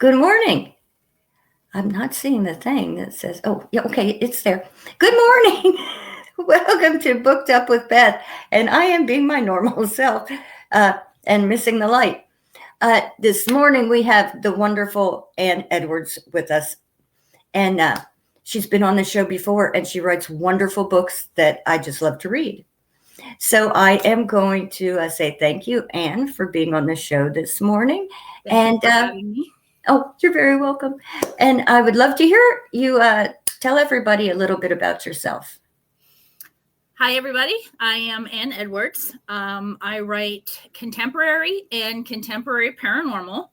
Good morning. I'm not seeing the thing that says, oh, yeah, okay, it's there. Good morning. Welcome to Booked Up with Beth. And I am being my normal self and missing the light. This morning we have the wonderful Ann Edwards with us. And she's been on the show before, and she writes wonderful books that I just love to read. So I am going to say thank you, Ann, for being on the show this morning. Thank you for having me. Oh, you're very welcome. And I would love to hear you tell everybody a little bit about yourself. Hi, everybody. I am Ann Edwards. I write contemporary and contemporary paranormal.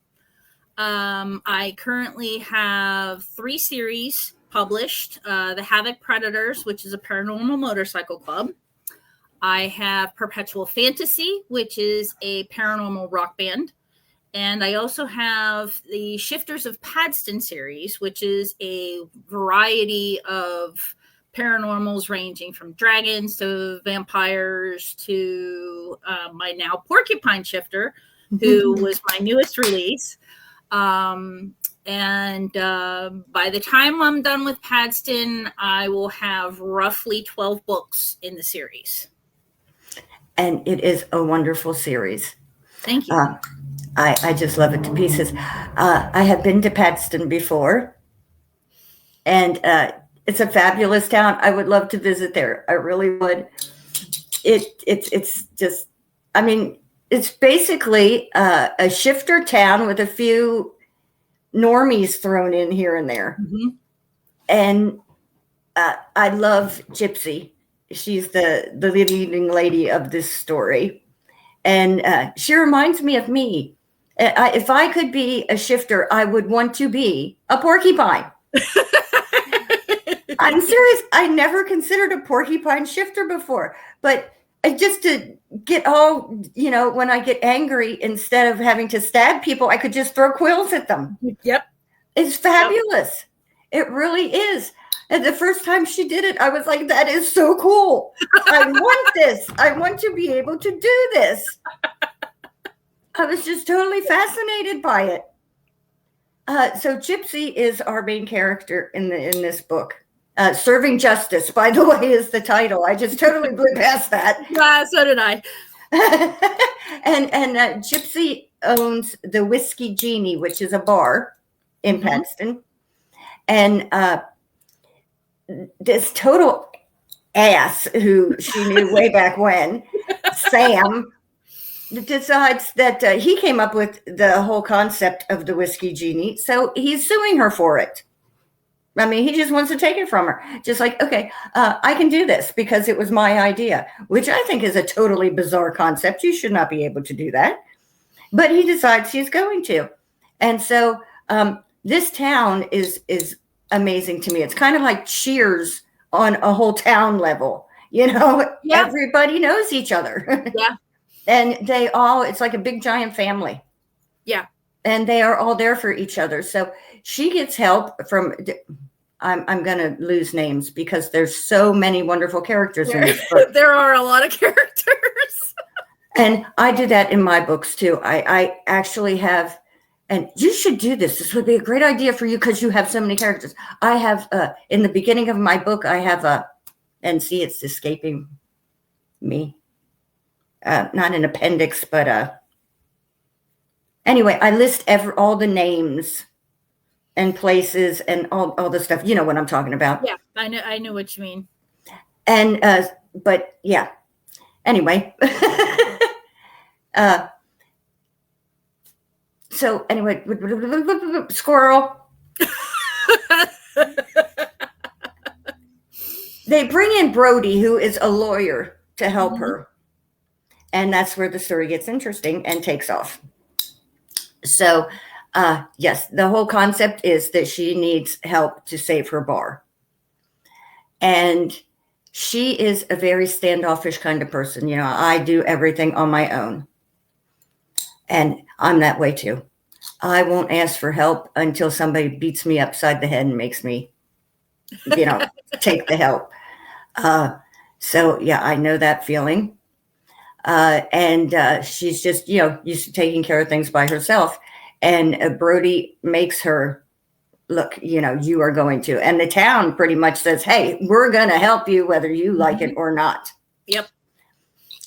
I currently have 3 series published. The Havoc Predators, which is a paranormal motorcycle club. I have Perpetual Fantasy, which is a paranormal rock band. And I also have the Shifters of Padston series, which is a variety of paranormals ranging from dragons to vampires to my now porcupine shifter, who was my newest release. And by the time I'm done with Padston, I will have roughly 12 books in the series. And it is a wonderful series. Thank you. I just love it to pieces. I have been to Padston before, and it's a fabulous town. I would love to visit there. I really would. It's just, I mean, it's basically a shifter town with a few normies thrown in here and there. Mm-hmm. And I love Gypsy. She's the leading lady of this story. And she reminds me of me. If I could be a shifter, I would want to be a porcupine. I'm serious. I never considered a porcupine shifter before, but just to get all, when I get angry, instead of having to stab people, I could just throw quills at them. Yep. It's fabulous. Yep. It really is. And the first time she did it, I was like, that is so cool. I want this. I want to be able to do this. I was just totally fascinated by it. So Gypsy is our main character in this book. Serving Justice, by the way, is the title. I just totally blew past that. Yeah, so did I. and Gypsy owns the Whiskey Genie, which is a bar in Padston. And this total ass who she knew way back when, Sam, decides that he came up with the whole concept of the Whiskey Genie. So he's suing her for it. I mean, he just wants to take it from her. Just like, okay, I can do this because it was my idea, which I think is a totally bizarre concept. You should not be able to do that. But he decides he's going to. And so this town is amazing to me. It's kind of like Cheers on a whole town level. Yeah. Everybody knows each other. Yeah. And it's like a big giant family. Yeah. And they are all there for each other. So she gets help from, I'm going to lose names because there's so many wonderful characters in this book. There are a lot of characters. And I do that in my books too. I actually have, and you should do this. This would be a great idea for you because you have so many characters. I have, in the beginning of my book, I have and see, it's escaping me. Not an appendix, but anyway, I list all the names and places and all the stuff. You know what I'm talking about. Yeah, I know what you mean. And but yeah. Anyway. So anyway, squirrel. They bring in Brody, who is a lawyer, to help her. And that's where the story gets interesting and takes off. So, yes, the whole concept is that she needs help to save her bar. And she is a very standoffish kind of person. I do everything on my own. And I'm that way too. I won't ask for help until somebody beats me upside the head and makes me, take the help. So, yeah, I know that feeling. And she's just, used to taking care of things by herself. And Brody makes her, look, you are going to. And the town pretty much says, hey, we're going to help you whether you like it or not. Yep.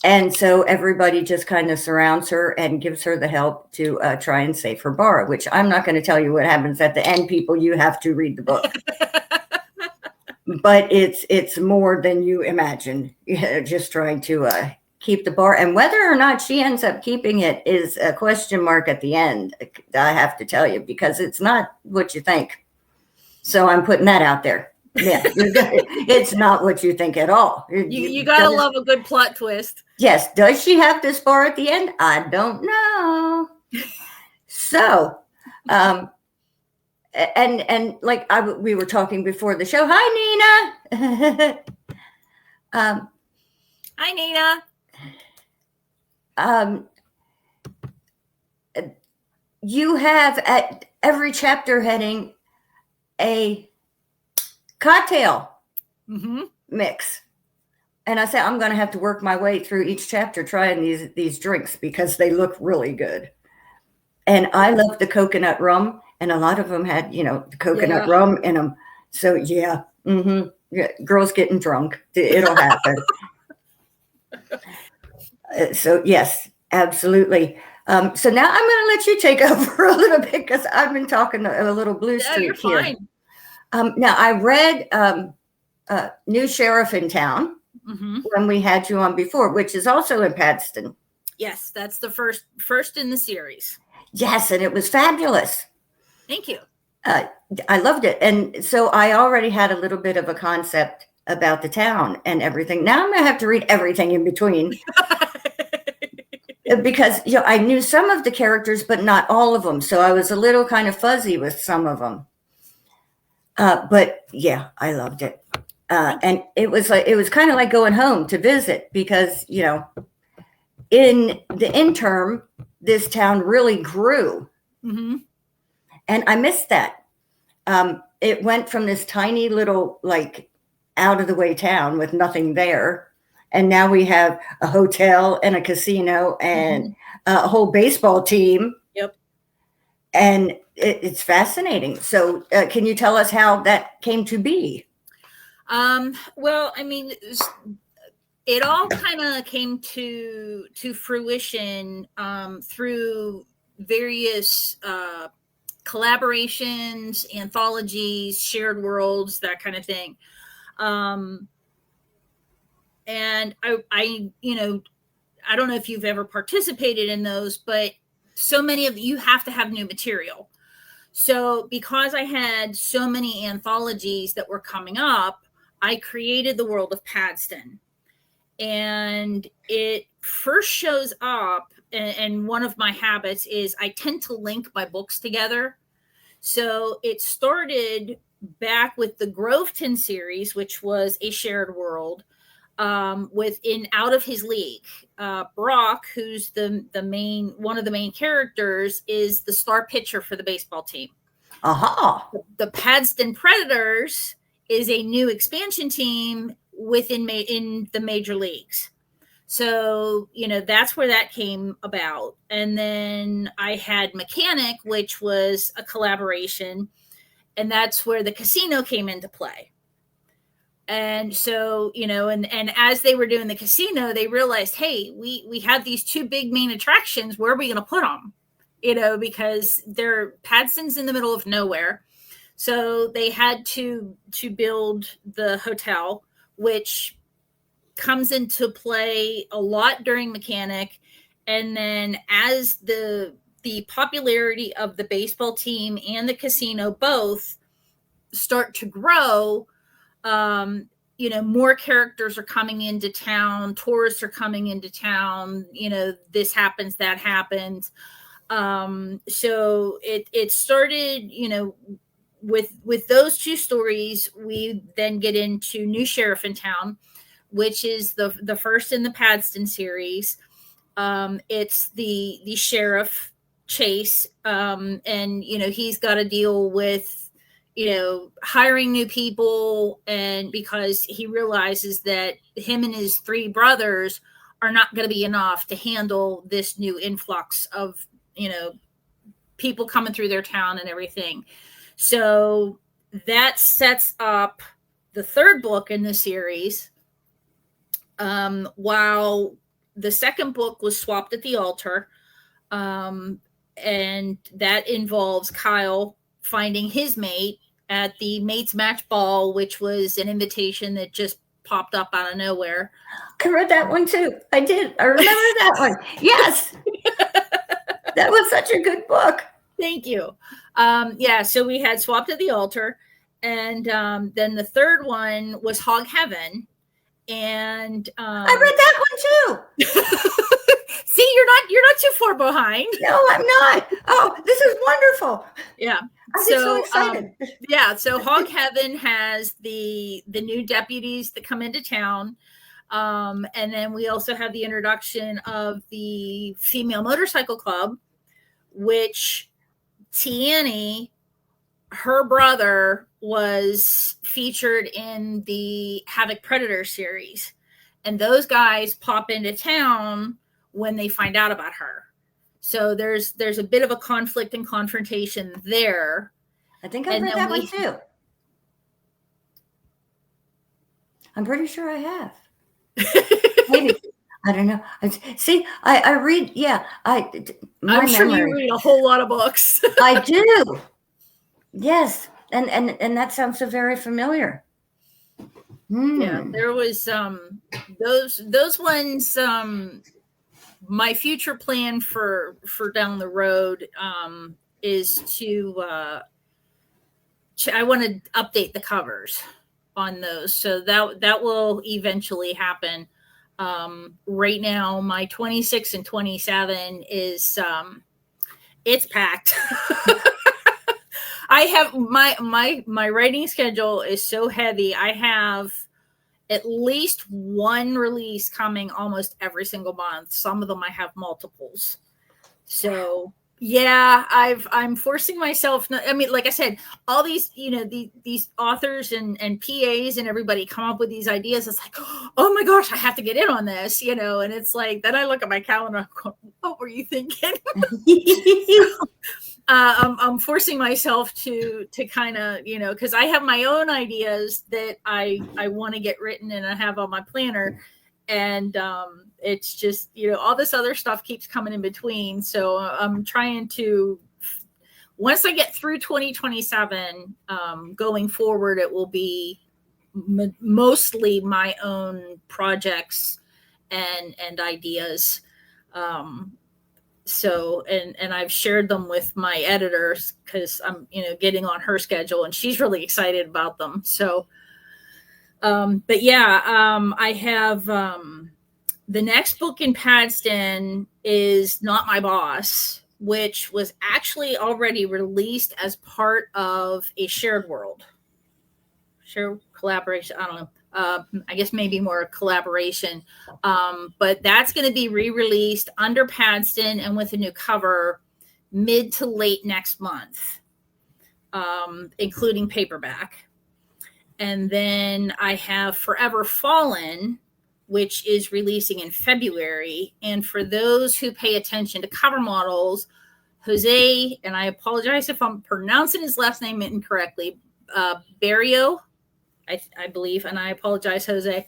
And so everybody just kind of surrounds her and gives her the help to try and save her bar, which I'm not going to tell you what happens at the end, people. You have to read the book. But it's more than you imagine. Just trying to keep the bar. And whether or not she ends up keeping it is a question mark at the end, I have to tell you, because it's not what you think. So I'm putting that out there. Yeah, it's not what you think at all. You gotta love a good plot twist. Yes. Does she have this bar at the end? I don't know. So, and like we were talking before the show. Hi, Nina. Hi, Nina. You have at every chapter heading a cocktail mix. And I said, I'm going to have to work my way through each chapter trying these drinks because they look really good. And I love the coconut rum, and a lot of them had, the coconut rum in them. So yeah, girls getting drunk, it'll happen. So yes, absolutely. So now I'm going to let you take over a little bit because I've been talking a little blue streak here. Fine. Now I read New Sheriff in Town when we had you on before, which is also in Padston. Yes, that's the first in the series. Yes, and it was fabulous. Thank you. I loved it. And so I already had a little bit of a concept about the town and everything. Now I'm going to have to read everything in between. Because I knew some of the characters, but not all of them. So I was a little kind of fuzzy with some of them. But yeah, I loved it. And it was kind of like going home to visit because, in the interim, this town really grew. And I missed that. It went from this tiny little, like, out of the way town with nothing there. And now we have a hotel and a casino and a whole baseball team. Yep. And it's fascinating. So can you tell us how that came to be? Well, I mean, it all kind of came to fruition through various collaborations, anthologies, shared worlds, that kind of thing. And I don't know if you've ever participated in those, but so many of you have to have new material. So because I had so many anthologies that were coming up, I created the world of Padston. And it first shows up, and one of my habits is I tend to link my books together. So it started back with the Groveton series, which was a shared world, within Out of His League. Brock, who's one of the main characters, is the star pitcher for the baseball team. The Padston Predators is a new expansion team in the major leagues. So, that's where that came about. And then I had Mechanic, which was a collaboration, and that's where the casino came into play. And so, and as they were doing the casino, they realized, hey, we have these two big main attractions. Where are we going to put them? Because Padston's in the middle of nowhere. So they had to build the hotel, which comes into play a lot during Mechanic. And then as the popularity of the baseball team and the casino both start to grow, more characters are coming into town, tourists are coming into town, this happens, that happens. So it started, with those two stories. We then get into New Sheriff in Town, which is the first in the Padston series. It's the sheriff, Chase, and he's got to deal with hiring new people, and because he realizes that him and his three brothers are not going to be enough to handle this new influx of people coming through their town and everything. So that sets up the third book in the series. While the second book was Swapped at the Altar, and that involves Kyle finding his mate at the Mates Match Ball, which was an invitation that just popped up out of nowhere. I read that one too. I did. I remember that one. Yes. That was such a good book. Thank you. So we had Swapped at the Altar, and then the third one was Hog Heaven. And I read that one too. See, you're not too far behind. No, I'm not. Oh, this is wonderful. Yeah. I'm so excited. So Hog Heaven has the new deputies that come into town. And then we also have the introduction of the Female Motorcycle Club, which Tiani, her brother, was featured in the Havoc Predator series. And those guys pop into town when they find out about her. So there's a bit of a conflict and confrontation there. I think I've read that one too. I'm pretty sure I have. Maybe. I don't know. See, I read. Yeah, I'm sure you read a whole lot of books. I do. Yes, and that sounds so very familiar. Yeah, there was those ones. My future plan for down the road is to I want to update the covers on those, so that will eventually happen. Right now, my 26 and 27 is it's packed. I have my writing schedule is so heavy. I have at least one release coming almost every single month. Some of them I have multiples. So yeah, I'm forcing myself. I mean, like I said, all these, these authors and PAs and everybody come up with these ideas. It's like, oh my gosh, I have to get in on this, and it's like, then I look at my calendar, I'm going, what were you thinking? I'm forcing myself to kind of, because I have my own ideas that I want to get written and I have on my planner. And it's just, all this other stuff keeps coming in between. So I'm trying to, once I get through 2027, going forward, it will be mostly my own projects and ideas. So, and I've shared them with my editors because I'm, getting on her schedule and she's really excited about them. So, but yeah, I have, the next book in Padston is Not My Boss, which was actually already released as part of a shared collaboration. I don't know. I guess maybe more collaboration. But that's going to be re-released under Padston and with a new cover mid to late next month, including paperback. And then I have Forever Fallen, which is releasing in February. And for those who pay attention to cover models, Jose, and I apologize if I'm pronouncing his last name incorrectly, Barrio, I believe, and I apologize, Jose.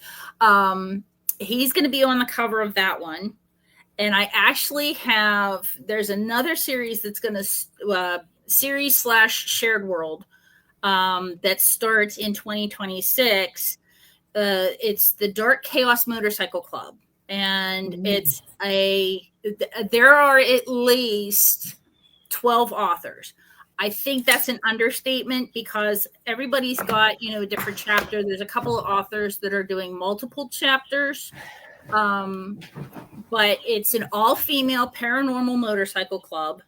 He's going to be on the cover of that one. And I actually have, there's another series that's going to, series/shared world, that starts in 2026. It's the Dark Chaos Motorcycle Club. And there are at least 12 authors. I think that's an understatement because everybody's got, a different chapter. There's a couple of authors that are doing multiple chapters. But it's an all-female paranormal motorcycle club.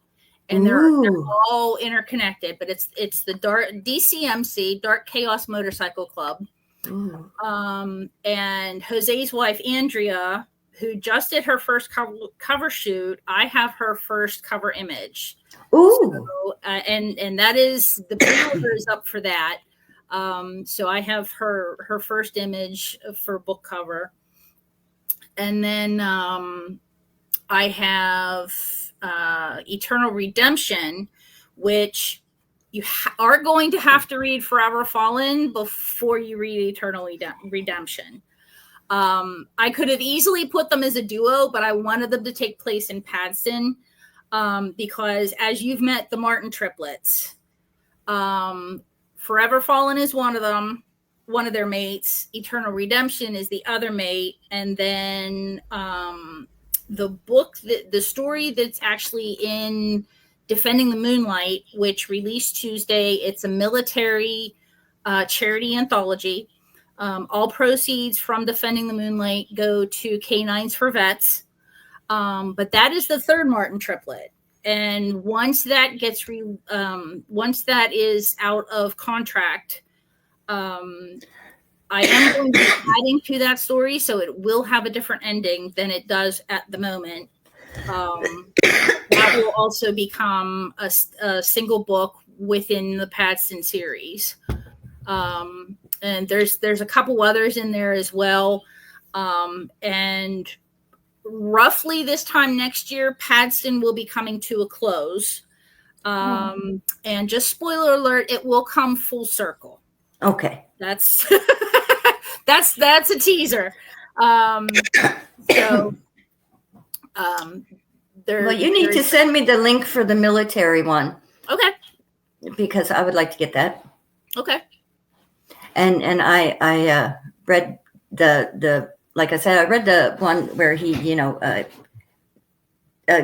And they're all interconnected, but it's the DCMC, Dark Chaos Motorcycle Club. And Jose's wife, Andrea, who just did her first cover shoot, I have her first cover image. So, and that is, the pre-order is up for that. So I have her first image for book cover. And then I have Eternal Redemption, which you are going to have to read Forever Fallen before you read Eternal Redemption. I could have easily put them as a duo, but I wanted them to take place in Padston, because as you've met the Martin triplets, Forever Fallen is one of them, one of their mates. Eternal Redemption is the other mate. And then the book, the story that's actually in Defending the Moonlight, which released Tuesday, it's a military charity anthology. All proceeds from Defending the Moonlight go to Canines for Vets. But that is the third Martin triplet. And once that is out of contract, I am going to be adding to that story, so it will have a different ending than it does at the moment. That will also become a single book within the Padston series. And there's a couple others in there as well. And roughly this time next year, Padston will be coming to a close. And just spoiler alert, it will come full circle. Okay. That's that's a teaser. Well, you need to send me the link for the military one. Okay. Because I would like to get that. Okay. And I read the like I said, I read the one where he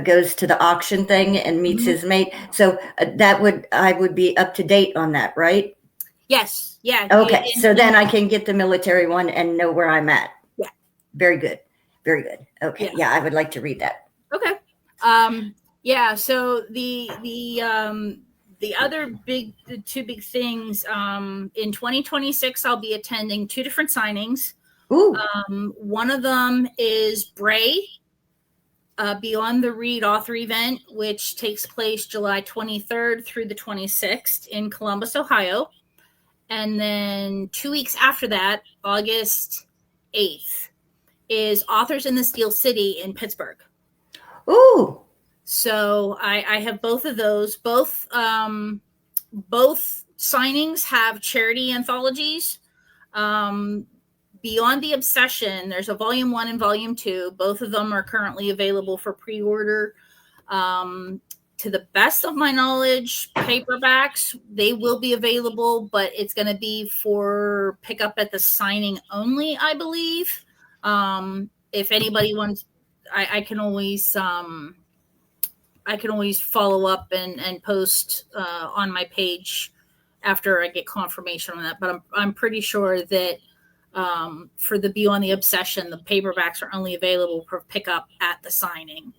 goes to the auction thing and meets his mate. So I would be up to date on that, right? Yes. Yeah. Okay. So then I can get the military one and know where I'm at. Yeah. Very good. Very good. Okay. Yeah, I would like to read that. Okay. Yeah. So the other two big things, in 2026, I'll be attending two different signings. Ooh. One of them is Bray, Beyond the Read author event, which takes place July 23rd through the 26th in Columbus, Ohio. And then 2 weeks after that, August 8th, is Authors in the Steel City in Pittsburgh. Ooh. So I have both of those. Both signings have charity anthologies. Beyond the Obsession, there's a volume 1 and volume 2. Both of them are currently available for pre-order. To the best of my knowledge, paperbacks, they will be available, but it's going to be for pickup at the signing only, I believe. If anybody wants, I can always follow up and post on my page after I get confirmation on that. But I'm pretty sure that for the Beyond the Obsession, the paperbacks are only available for pickup at the signing.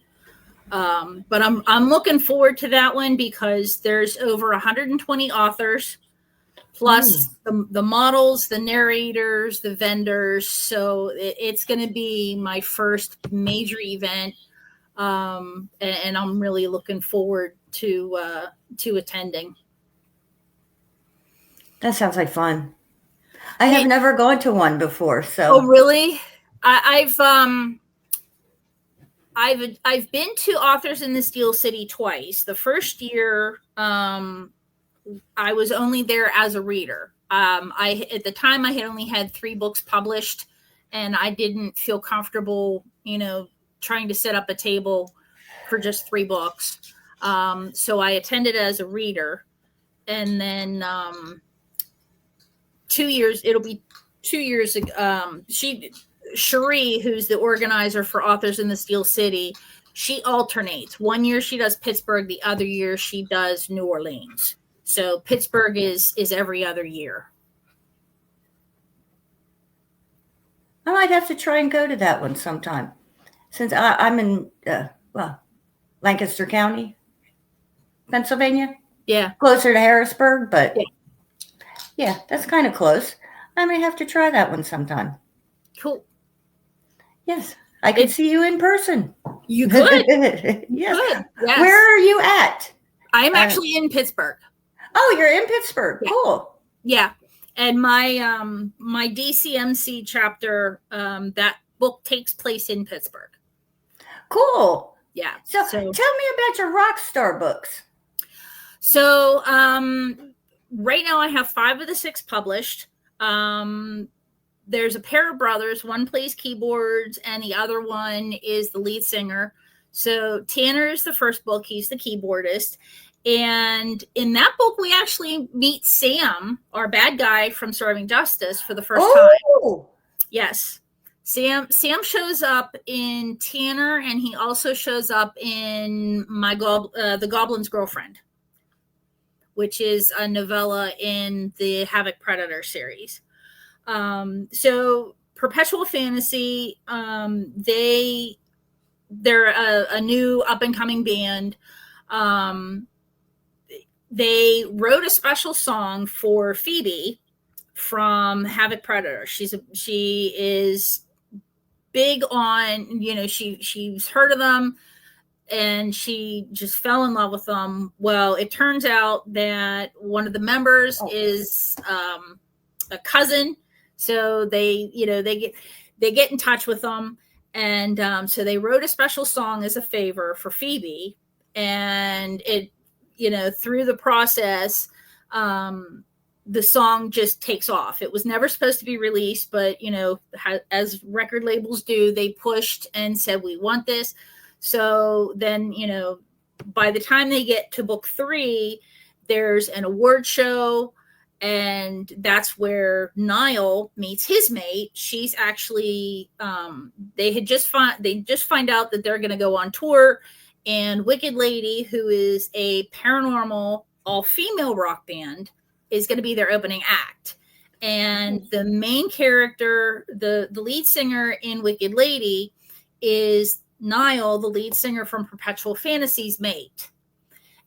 But I'm looking forward to that one because there's over 120 authors, plus the models, the narrators, the vendors. So it's going to be my first major event. And I'm really looking forward to attending. That sounds like fun. I have never gone to one before. So. Oh, really? I've been to Authors in the Steel City twice. The first year, I was only there as a reader. At the time, I had only had 3 books published, and I didn't feel comfortable, trying to set up a table for just 3 books. So I attended as a reader, and then 2 years. It'll be 2 years ago. Cherie, who's the organizer for Authors in the Steel City, she alternates. 1 year she does Pittsburgh, the other year she does New Orleans. So Pittsburgh is every other year. I might have to try and go to that one sometime, since I'm in Lancaster County, Pennsylvania. Yeah, closer to Harrisburg, but yeah, that's kind of close. I may have to try that one sometime. Cool. Yes, I could see you in person. You could. Yes. Good. Yes. Where are you at? I'm actually in Pittsburgh. Oh, you're in Pittsburgh. Yeah. Cool. Yeah. And my DCMC chapter, that book takes place in Pittsburgh. Cool. Yeah. So tell me about your rock star books. So right now I have 5 of the 6 published. There's a pair of brothers. One plays keyboards and the other one is the lead singer. So Tanner is the first book. He's the keyboardist. And in that book, we actually meet Sam, our bad guy from Serving Justice, for the first time. Yes. Sam shows up in Tanner, and he also shows up in The Goblin's Girlfriend, which is a novella in the Havoc Predator series. So Perpetual Fantasy, they're a new up and coming band. They wrote a special song for Phoebe from Havoc Predator. She is big on, she's heard of them and she just fell in love with them. Well, it turns out that one of the members is a cousin. So they get in touch with them. And so they wrote a special song as a favor for Phoebe. And it, through the process, the song just takes off. It was never supposed to be released, but, as record labels do, they pushed and said, we want this. So then, by the time they get to book 3, there's an award show. And that's where Niall meets his mate. She's actually, they just find out that they're going to go on tour. And Wicked Lady, who is a paranormal all-female rock band, is going to be their opening act. And the main character, the lead singer in Wicked Lady, is Niall, the lead singer from Perpetual Fantasy's mate.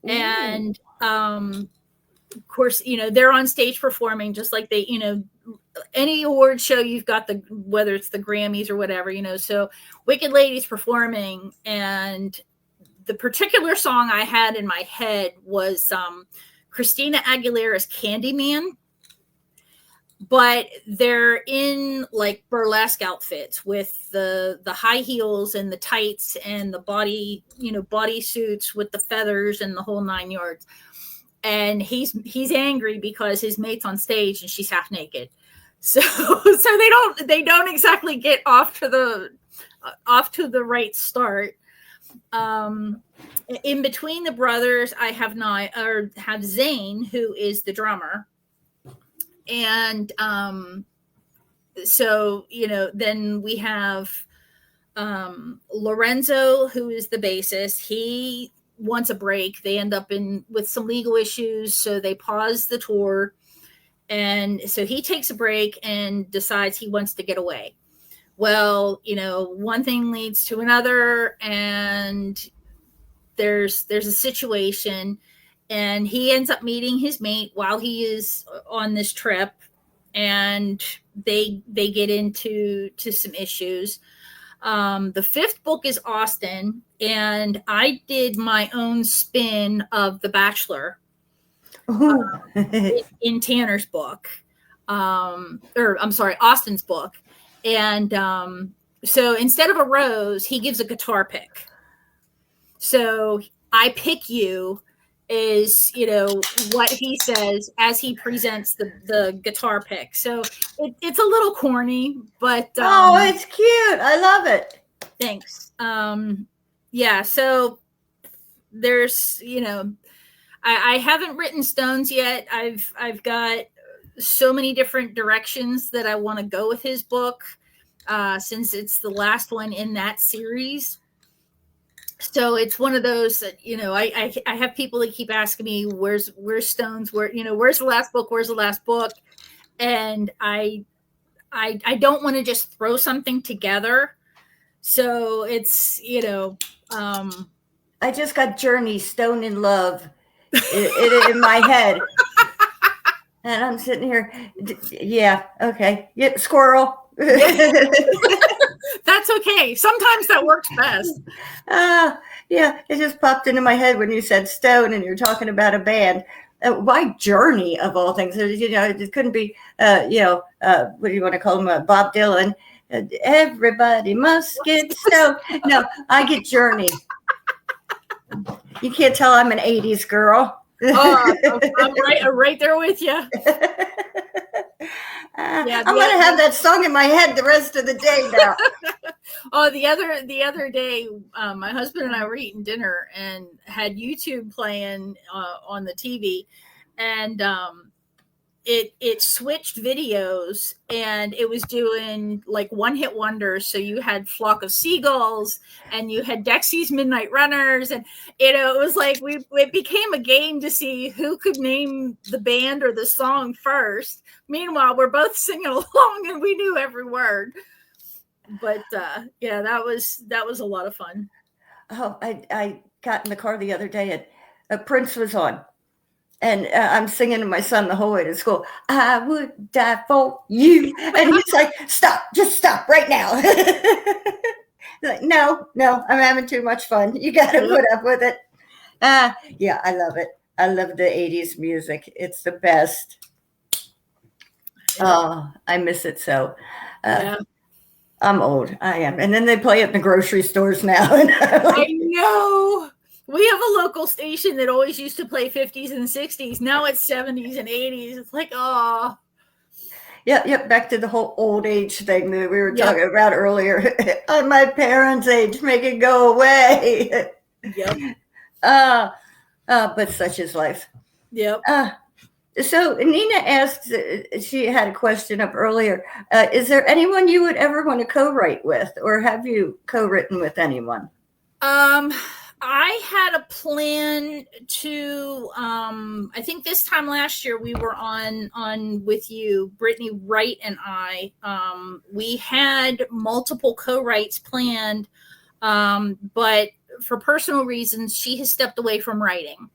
Ooh. And of course, they're on stage performing just like they, any award show you've got whether it's the Grammys or whatever, so Wicked Lady's performing. And the particular song I had in my head was Christina Aguilera's Candyman, but they're in like burlesque outfits with the high heels and the tights and the body suits with the feathers and the whole 9 yards. And he's angry because his mate's on stage and she's half naked. So they don't exactly get off to the right start. In between the brothers, I have Zane, who is the drummer. And then we have Lorenzo, who is the bassist. He wants a break. They end up with some legal issues, so they pause the tour. And so he takes a break and decides he wants to get away. Well, one thing leads to another, and there's a situation, and he ends up meeting his mate while he is on this trip, and they get into some issues. The 5th book is Austin, and I did my own spin of The Bachelor in Tanner's book, Austin's book. And so instead of a rose, he gives a guitar pick. So I pick you is, what he says as he presents the guitar pick. So it's a little corny, but it's cute. I love it. Thanks. Yeah. So there's, I haven't written Stones yet. I've got so many different directions that I want to go with his book, since it's the last one in that series. So it's one of those that, I have people that keep asking me, where's Stones? Where's the last book? Where's the last book? And I don't want to just throw something together. So it's, I just got Journey, Stone in Love in my head. And I'm sitting here. Yeah. Okay. Yeah, squirrel. That's okay. Sometimes that works best. Yeah. It just popped into my head when you said Stone and you're talking about a band. Why Journey of all things? It couldn't be, what do you want to call him? Bob Dylan. Everybody must get stoned. No, I get Journey. You can't tell I'm an 80s girl. Oh, I'm right there with you. I'm going to have that song in my head the rest of the day now. Oh, the other day, my husband and I were eating dinner and had YouTube playing on the TV, and it switched videos and it was doing like one hit wonders. So you had Flock of Seagulls and you had Dexy's Midnight Runners, and it was like it became a game to see who could name the band or the song first. Meanwhile, we're both singing along and we knew every word. But yeah, that was a lot of fun. Oh, I got in the car the other day and Prince was on. And I'm singing to my son the whole way to school. I would die for you. And he's like, stop, just stop right now. Like, no, I'm having too much fun. You got to put up with it. Yeah, I love it. I love the 80s music. It's the best. Oh, I miss it so. Yeah. I'm old. I am. And then they play it in the grocery stores now. I know. We have a local station that always used to play 50s and 60s. Now it's 70s and 80s. It's like, oh. Yep. Back to the whole old age thing that we were talking about earlier. On my parents' age, make it go away. Yep. But such is life. Yep. So Nina asked, she had a question up earlier. Is there anyone you would ever want to co-write with, or have you co-written with anyone? I had a plan to, I think this time last year we were on with you, Brittany Wright and I, we had multiple co-writes planned, but for personal reasons, she has stepped away from writing.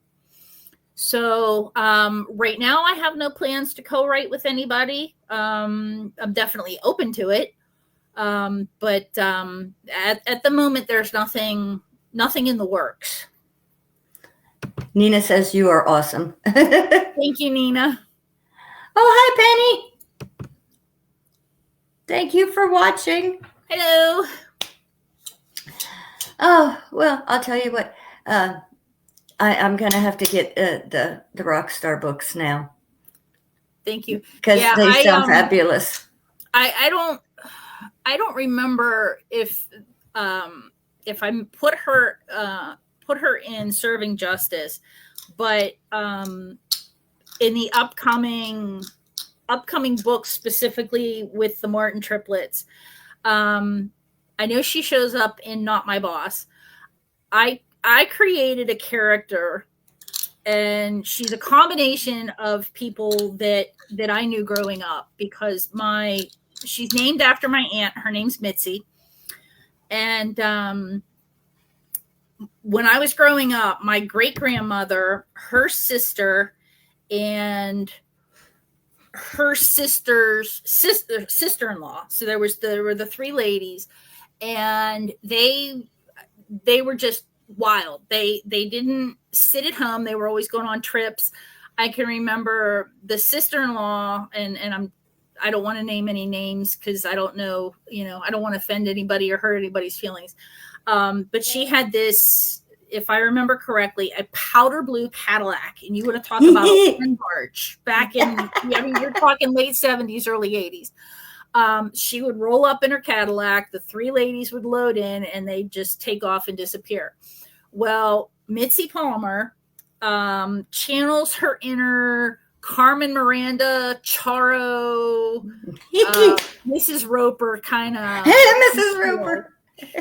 So right now I have no plans to co-write with anybody. I'm definitely open to it. But at the moment, there's nothing in the works. Nina says you are awesome. Thank you, Nina. Oh, hi, Penny. Thank you for watching. Hello. Oh, well, I'll tell you what. I'm going to have to get the Rockstar books now. Thank you. Because they sound fabulous. I don't remember if I put her in Serving Justice, but in the upcoming books, specifically with the Martin triplets, I know she shows up in Not My Boss. I created a character, and she's a combination of people that I knew growing up, because she's named after my aunt. Her name's Mitzi. And when I was growing up, my great-grandmother, her sister, and her sister's sister-in-law. So there were the three ladies, and they were just wild. They didn't sit at home. They were always going on trips. I can remember the sister-in-law, and I don't want to name any names because I don't know, I don't want to offend anybody or hurt anybody's feelings. But she had this, if I remember correctly, a powder blue Cadillac, and you want to talk about a barge back in, you're talking late 70s, early 80s. She would roll up in her Cadillac, the three ladies would load in, and they'd just take off and disappear. Well, Mitzi Palmer channels her inner Carmen Miranda, Charo, Mrs. Roper kind of. Hey, Mrs. Roper.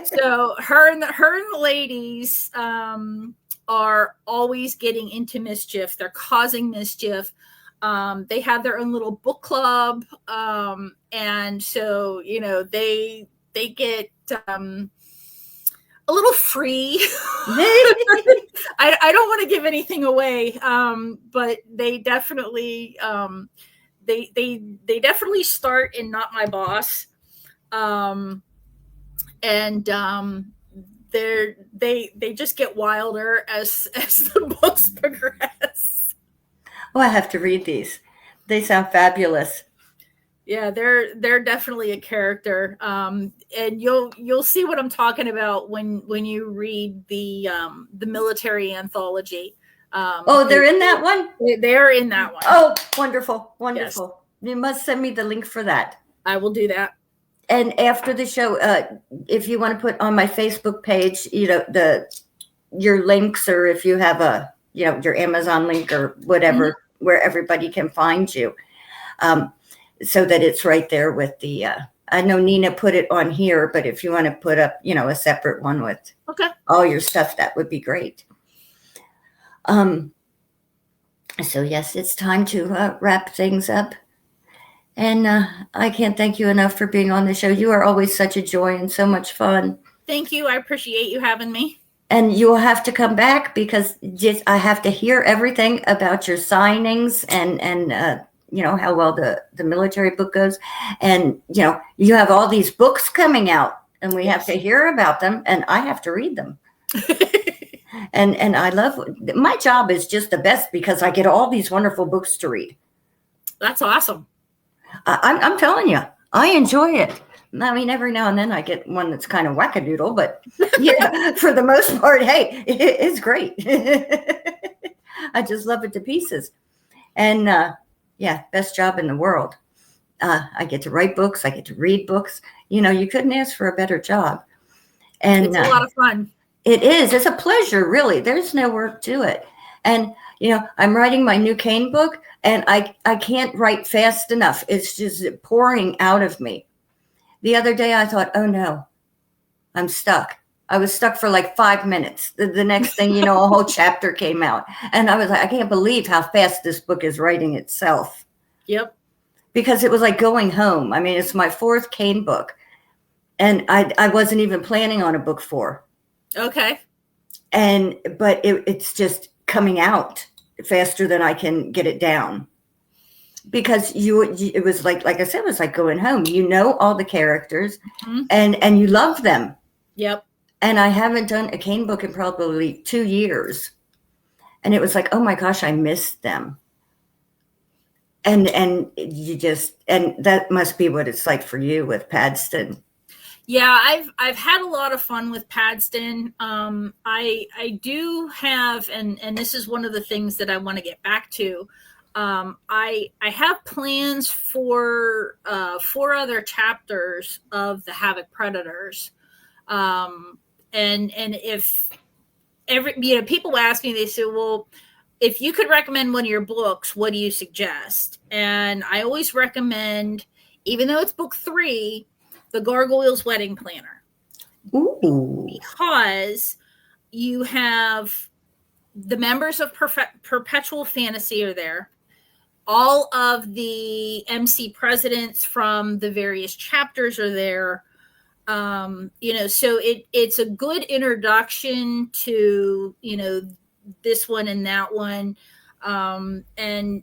So her and the ladies are always getting into mischief. They're causing mischief. They have their own little book club, and so they get a little free. I don't want to give anything away, but they definitely they definitely start in Not My Boss, and they just get wilder as the books progress. Oh, I have to read these. They sound fabulous. Yeah, they're definitely a character, and you'll see what I'm talking about when you read the military anthology. They're in that one? They're in that one. Oh, wonderful. Wonderful. Yes. You must send me the link for that. I will do that. And after the show, if you want to put on my Facebook page, your links, or if you have your Amazon link or whatever, where everybody can find you, so that it's right there with the, I know Nina put it on here, but if you want to put up, a separate one with all your stuff, that would be great. So yes, it's time to wrap things up. And I can't thank you enough for being on the show. You are always such a joy and so much fun. Thank you. I appreciate you having me. And you will have to come back, because I have to hear everything about your signings and how well the military book goes. And, you have all these books coming out, and we have to hear about them, and I have to read them. And I love, my job is just the best, because I get all these wonderful books to read. That's awesome. I'm telling you, I enjoy it. I mean, every now and then I get one that's kind of wackadoodle, but for the most part, hey, it's great. I just love it to pieces. And best job in the world. I get to write books. I get to read books. You couldn't ask for a better job. And it's a lot of fun. It is. It's a pleasure, really. There's no work to it. And, I'm writing my new cane book, and I can't write fast enough. It's just pouring out of me. The other day I thought, oh no, I'm stuck. I was stuck for like 5 minutes. The next thing, a whole chapter came out. And I was like, I can't believe how fast this book is writing itself. Yep. Because it was like going home. I mean, it's my 4th cane book. And I wasn't even planning on a book 4. Okay. But it's just coming out faster than I can get it down, because it was like I said, it was like going home. All the characters, and you love them. Yep. And I haven't done a cane book in probably 2 years, and it was like, oh my gosh, I missed them. And that must be what it's like for you with Padston. Yeah, I've had a lot of fun with Padston. I do have, and this is one of the things that I want to get back to. I have plans for 4 other chapters of the Havoc Predators. And if people ask me, they say, well, if you could recommend one of your books, what do you suggest? And I always recommend, even though it's book 3, The Gargoyle's Wedding Planner. Ooh. Because you have the members of Perpetual Fantasy are there. All of the MC presidents from the various chapters are there. So it's a good introduction to, this one and that one. And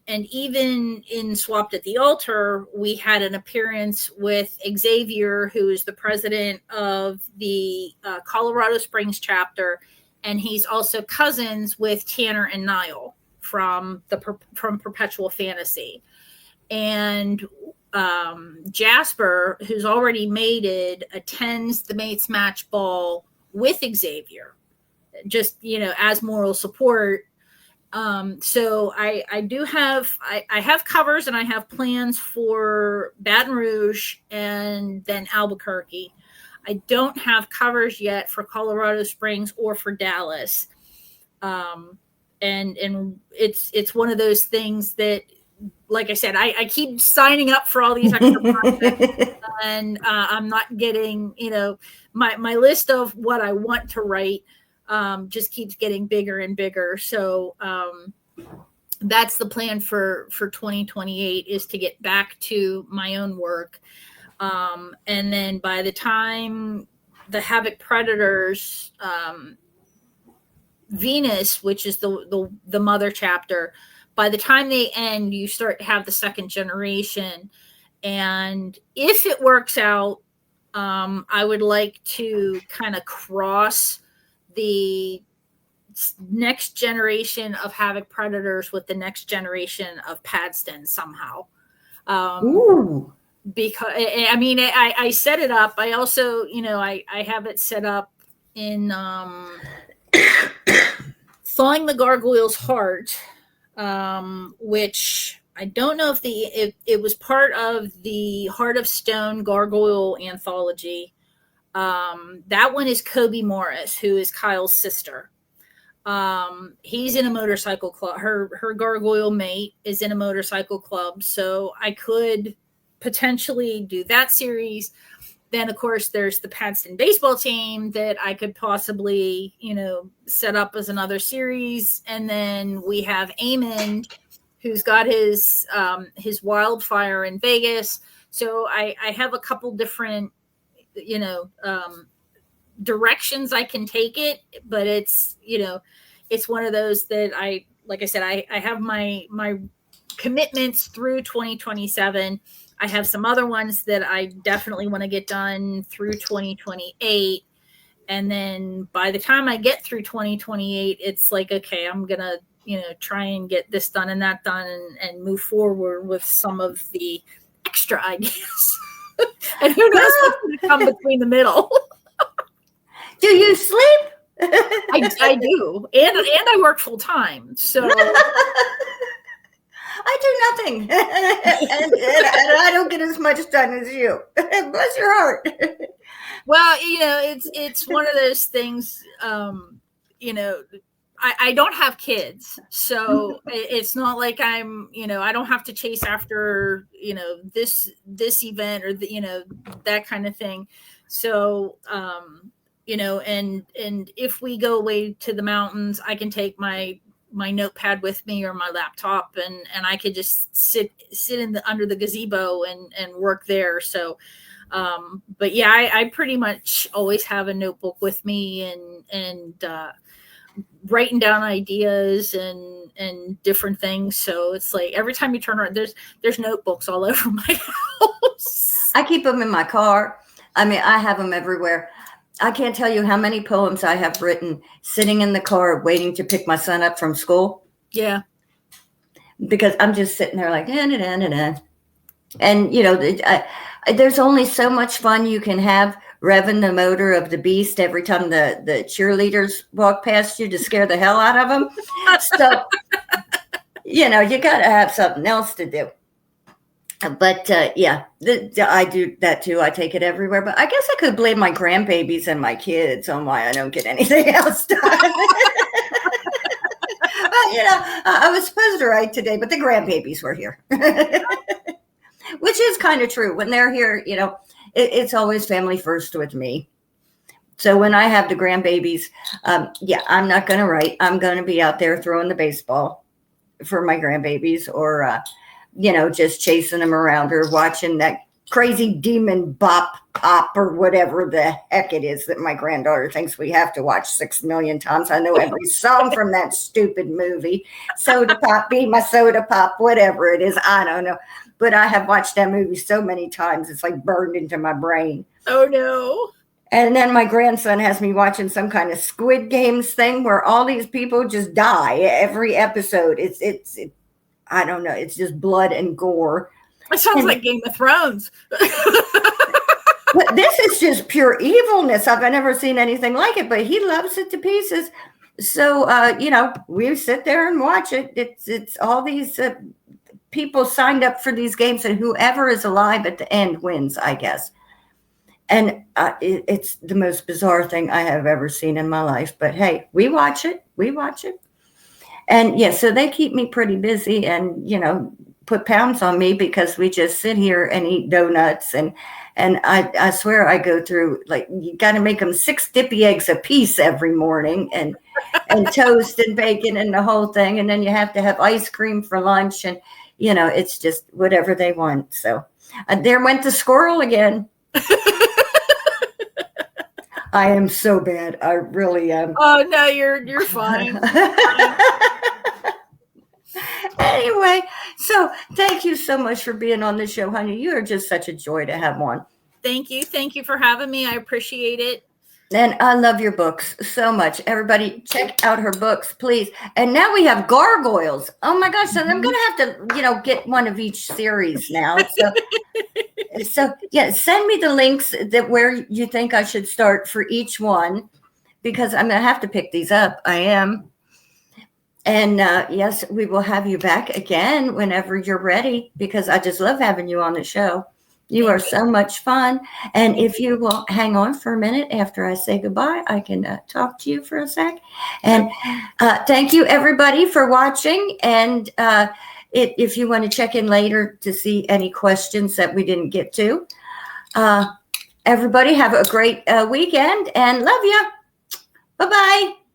even in Swapped at the Altar, we had an appearance with Xavier, who is the president of the Colorado Springs chapter, and he's also cousins with Tanner and Niall from Perpetual Fantasy. And Jasper, who's already mated, attends the Mates Match Ball with Xavier, just as moral support. So I do have, I have covers, and I have plans for Baton Rouge and then Albuquerque. I don't have covers yet for Colorado Springs or for Dallas. And it's one of those things that, like I said, I keep signing up for all these extra projects, and I'm not getting, my list of what I want to write just keeps getting bigger and bigger. So that's the plan for 2028, is to get back to my own work. And then by the time the Havoc Predators, Venus, which is the mother chapter, by the time they end, you start to have the second generation. And if it works out, I would like to kind of cross the next generation of Havoc Predators with the next generation of Padston somehow. Ooh. Because I set it up. I also, I have it set up in Thawing the Gargoyle's Heart, which I don't know if it was part of the Heart of Stone Gargoyle anthology. That one is Kobe Morris, who is Kyle's sister. He's in a motorcycle club. Her gargoyle mate is in a motorcycle club, so I could potentially do that series. Then, of course, there's the Padston baseball team that I could possibly, set up as another series. And then we have Eamon, who's got his wildfire in Vegas. So I have a couple different, directions I can take it, but it's one of those that like I said, I have my commitments through 2027. I have some other ones that I definitely want to get done through 2028. And then by the time I get through 2028, it's like, okay, I'm going to, try and get this done and that done and move forward with some of the extra ideas. And who knows what's going to come between the middle. Do you sleep? I do. And I work full time. So I do nothing. and I don't get as much done as you. Bless your heart. Well, it's one of those things, I don't have kids, so it's not like I'm, I don't have to chase after, this event or that kind of thing. So, and if we go away to the mountains, I can take my notepad with me or my laptop and I could just sit under the gazebo and work there. So, but yeah, I pretty much always have a notebook with me and writing down ideas and different things. So it's like every time you turn around, there's notebooks all over my house. I keep them in my car. I mean, I have them everywhere. I can't tell you how many poems I have written sitting in the car waiting to pick my son up from school. Yeah. Because I'm just sitting there like, and there's only so much fun you can have revving the motor of the beast every time the cheerleaders walk past you to scare the hell out of them. So, you got to have something else to do. But I do that too. I take it everywhere. But I guess I could blame my grandbabies and my kids on why I don't get anything else done. I was supposed to write today, but the grandbabies were here, which is kind of true. When they're here, it's always family first with me. So when I have the grandbabies, I'm not going to write. I'm going to be out there throwing the baseball for my grandbabies or, just chasing them around or watching that crazy demon bop pop or whatever the heck it is that my granddaughter thinks we have to watch 6 million times. I know every song from that stupid movie. Soda pop, be my soda pop, whatever it is. I don't know. But I have watched that movie so many times. It's like burned into my brain. Oh, no. And then my grandson has me watching some kind of Squid Games thing where all these people just die every episode. It's I don't know. It's just blood and gore. It sounds like Game of Thrones. But this is just pure evilness. I've never seen anything like it, but he loves it to pieces. So, we sit there and watch it. It's all these people signed up for these games, and whoever is alive at the end wins, I guess. And it's the most bizarre thing I have ever seen in my life. But hey, we watch it. And so they keep me pretty busy and, put pounds on me because we just sit here and eat donuts. And I swear I go through, like, you got to make them 6 dippy eggs a piece every morning and toast and bacon and the whole thing. And then you have to have ice cream for lunch. And, it's just whatever they want. So there went the squirrel again. I am so bad. I really am. Oh, no, you're fine. Anyway, so thank you so much for being on the show, honey. You are just such a joy to have on. Thank you. Thank you for having me. I appreciate it. And I love your books so much. Everybody check out her books, please. And now we have gargoyles. Oh my gosh. So I'm going to have to, get one of each series now. So send me the links that where you think I should start for each one, because I'm going to have to pick these up. I am. And yes, we will have you back again whenever you're ready, because I just love having you on the show. You are so much fun. And if you will hang on for a minute after I say goodbye, I can talk to you for a sec. And thank you, everybody, for watching. And if you want to check in later to see any questions that we didn't get to, everybody have a great weekend and love you. Bye-bye.